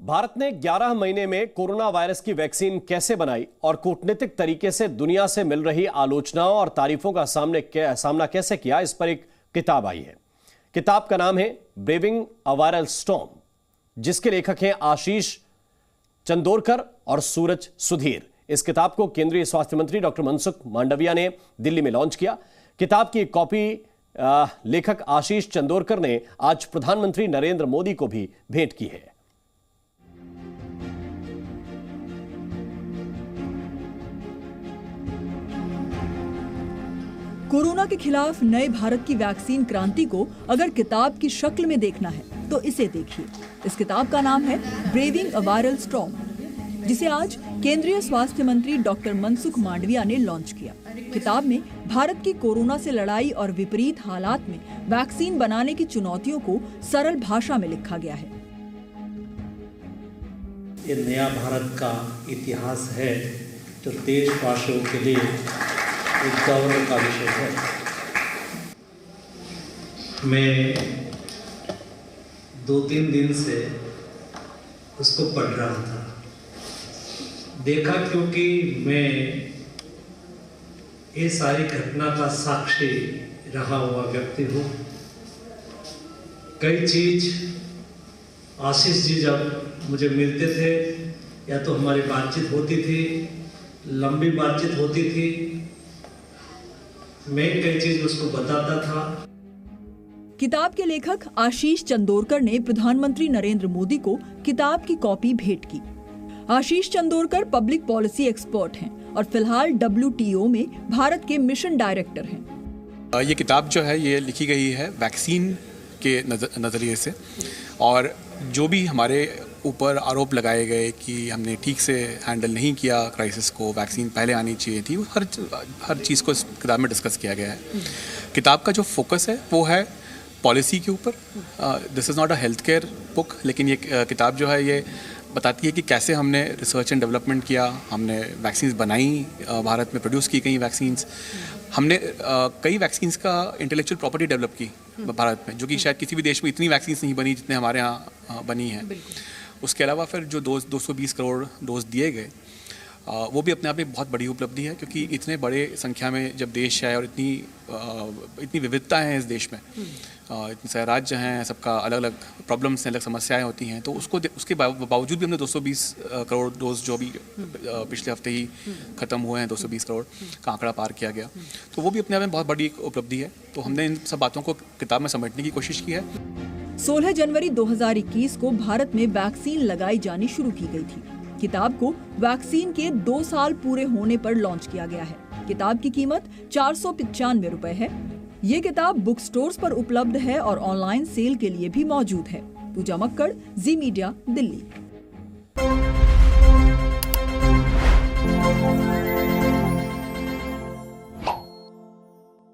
भारत ने 11 महीने में कोरोना वायरस की वैक्सीन कैसे बनाई और कूटनीतिक तरीके से दुनिया से मिल रही आलोचनाओं और तारीफों का सामना कैसे किया, इस पर एक किताब आई है। किताब का नाम है ब्रेविंग अ वायरल स्टॉर्म, जिसके लेखक हैं आशीष चंदोरकर और सूरज सुधीर। इस किताब को केंद्रीय स्वास्थ्य मंत्री डॉक्टर मनसुख मांडविया ने दिल्ली में लॉन्च किया। किताब की एक कॉपी लेखक आशीष चंदोरकर ने आज प्रधानमंत्री नरेंद्र मोदी को भी भेंट की है। कोरोना के खिलाफ नए भारत की वैक्सीन क्रांति को अगर किताब की शक्ल में देखना है तो इसे देखिए। इस किताब का नाम है ब्रेविंग अ वायरल स्टॉर्म, जिसे आज केंद्रीय स्वास्थ्य मंत्री डॉक्टर मनसुख मांडविया ने लॉन्च किया। किताब में भारत की कोरोना से लड़ाई और विपरीत हालात में वैक्सीन बनाने की चुनौतियों को सरल भाषा में लिखा गया है। ये नया भारत का इतिहास है जो देशवासियों के लिए एक गौरव का विषय है। मैं 2-3 दिन से उसको पढ़ रहा था, देखा क्योंकि मैं ये सारी घटना का साक्षी रहा हुआ व्यक्ति हूँ। कई चीज आशीष जी जब मुझे मिलते थे या तो हमारी बातचीत होती थी, लंबी बातचीत होती थी, मैं कई चीज उसको बताता था। किताब के लेखक आशीष चंदोरकर ने प्रधानमंत्री नरेंद्र मोदी को किताब की कॉपी भेंट की। आशीष चंदोरकर पब्लिक पॉलिसी एक्सपर्ट हैं और फिलहाल WTO में भारत के मिशन डायरेक्टर हैं। ये किताब जो है ये लिखी गई है वैक्सीन के नज़रिए से, और जो भी हमारे ऊपर आरोप लगाए गए कि हमने ठीक से हैंडल नहीं किया क्राइसिस को, वैक्सीन पहले आनी चाहिए थी, हर चीज़ को इस किताब में डिस्कस किया गया है। किताब का जो फोकस है वो है पॉलिसी के ऊपर। This is not a health care book, लेकिन ये किताब जो है ये बताती है कि कैसे हमने रिसर्च एंड डेवलपमेंट किया, हमने वैक्सीन्स बनाई, भारत में प्रोड्यूस की गई वैक्सीन्स, हमने कई वैक्सीन्स का इंटेलेक्चुअल प्रॉपर्टी डेवलप की भारत में, जो कि शायद किसी भी देश में इतनी वैक्सीन्स नहीं बनी जितने हमारे यहाँ बनी हैं। उसके अलावा फिर जो 220 करोड़ डोज दिए गए, वो भी अपने आप में बहुत बड़ी उपलब्धि है, क्योंकि इतने बड़े संख्या में जब देश है और इतनी विविधता है इस देश में, इतने सारे राज्य हैं, सबका अलग अलग प्रॉब्लम्स हैं, अलग समस्याएं होती हैं, तो उसके बावजूद भी हमने 220 करोड़ डोज जो भी पिछले हफ्ते ही ख़त्म हुए हैं, 220 करोड़ का आंकड़ा पार किया गया, तो वो भी अपने आप में बहुत बड़ी उपलब्धि है। तो हमने इन सब बातों को किताब में समेटने की कोशिश की है। 16 जनवरी 2021 को भारत में वैक्सीन लगाई जानी शुरू की गई थी। किताब को वैक्सीन के 2 साल पूरे होने पर लॉन्च किया गया है। किताब की कीमत 495 रुपए है। ये किताब बुक स्टोर्स पर उपलब्ध है और ऑनलाइन सेल के लिए भी मौजूद है। पूजा मक्कड़, जी मीडिया, दिल्ली।